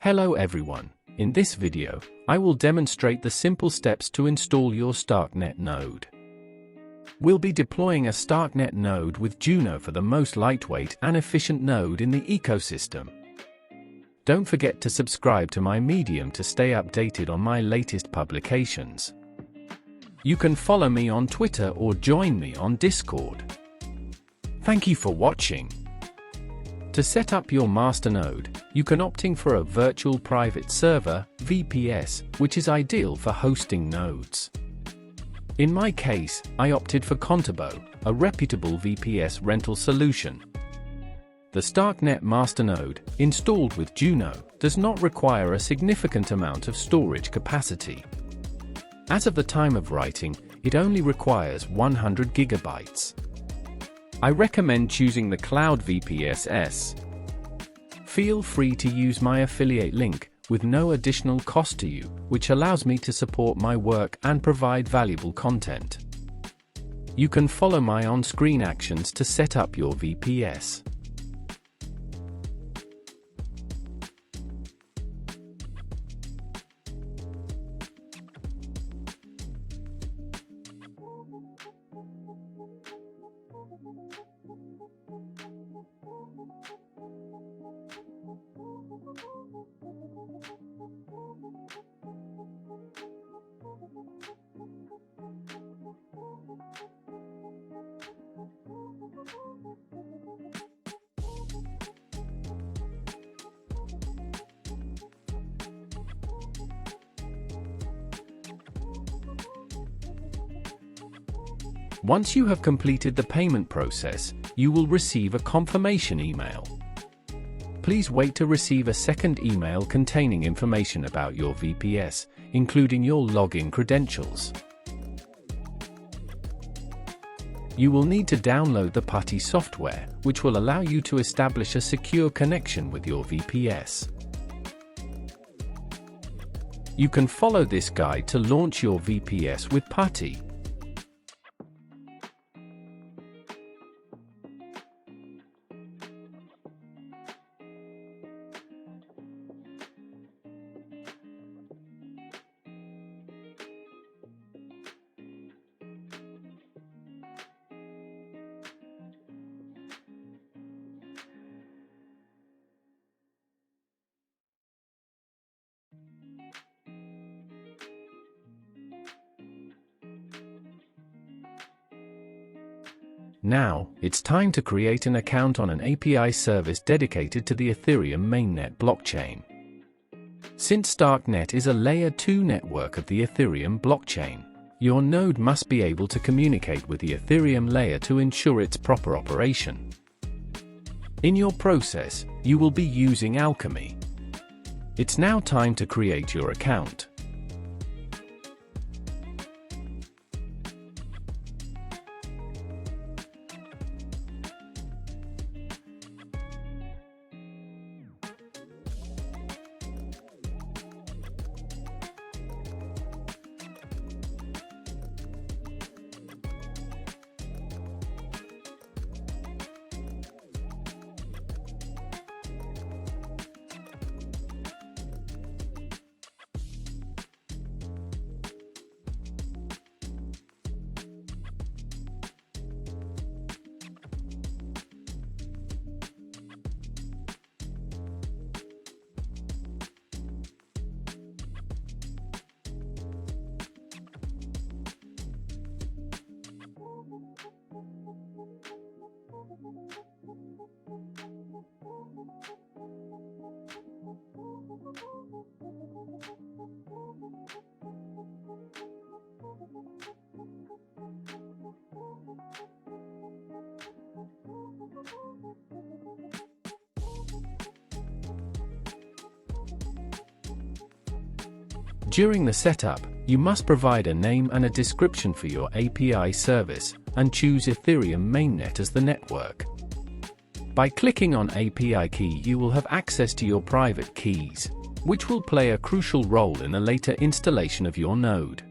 Hello everyone, in this video, I will demonstrate the simple steps to install your StarkNet node. We'll be deploying a StarkNet node with Juno for the most lightweight and efficient node in the ecosystem. Don't forget to subscribe to my Medium to stay updated on my latest publications. You can follow me on Twitter or join me on Discord. Thank you for watching. To set up your masternode, you can opting for a virtual private server, VPS, which is ideal for hosting nodes. In my case, I opted for Contabo, a reputable VPS rental solution. The StarkNet masternode, installed with Juno, does not require a significant amount of storage capacity. As of the time of writing, it only requires 100 GB. I recommend choosing the Cloud VPS. Feel free to use my affiliate link, with no additional cost to you, which allows me to support my work and provide valuable content. You can follow my on-screen actions to set up your VPS. Once you have completed the payment process, you will receive a confirmation email. Please wait to receive a second email containing information about your VPS, including your login credentials. You will need to download the PuTTY software, which will allow you to establish a secure connection with your VPS. You can follow this guide to launch your VPS with PuTTY. Now, it's time to create an account on an API service dedicated to the Ethereum mainnet blockchain. Since StarkNet is a Layer 2 network of the Ethereum blockchain, your node must be able to communicate with the Ethereum layer to ensure its proper operation. In your process, you will be using Alchemy. It's now time to create your account. During the setup, you must provide a name and a description for your API service, and choose Ethereum mainnet as the network. By clicking on API key, you will have access to your private keys, which will play a crucial role in the later installation of your node.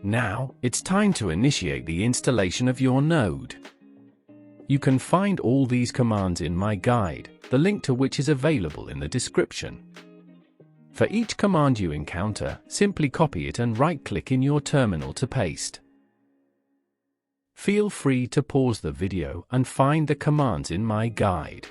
Now, it's time to initiate the installation of your node. You can find all these commands in my guide, the link to which is available in the description. For each command you encounter, simply copy it and right-click in your terminal to paste. Feel free to pause the video and find the commands in my guide.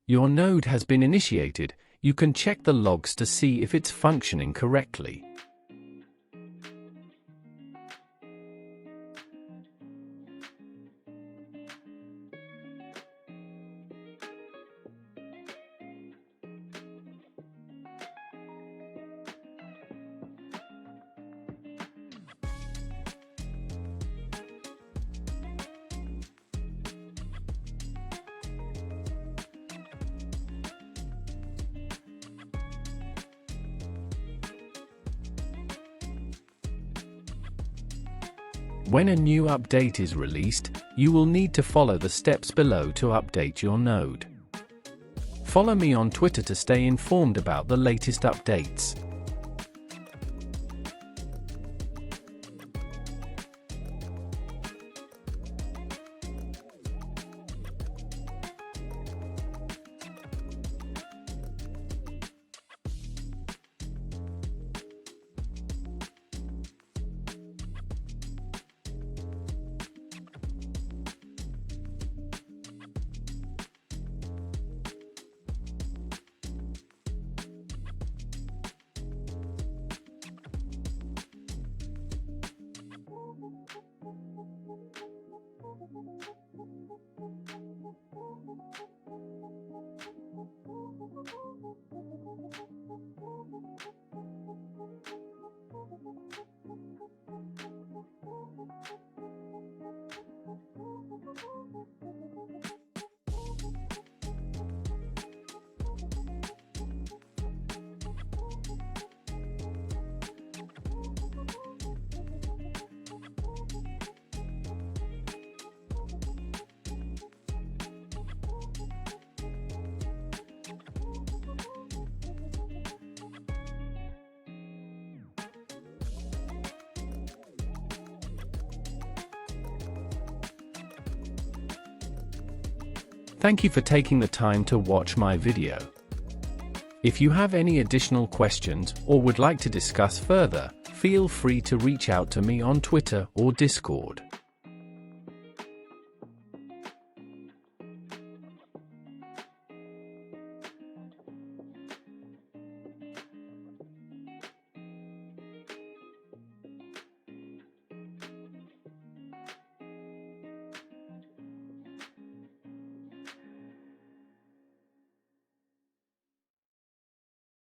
Your node has been initiated. You can check the logs to see if it's functioning correctly. When a new update is released, you will need to follow the steps below to update your node. Follow me on Twitter to stay informed about the latest updates. Thank you for taking the time to watch my video. If you have any additional questions or would like to discuss further, feel free to reach out to me on Twitter or Discord.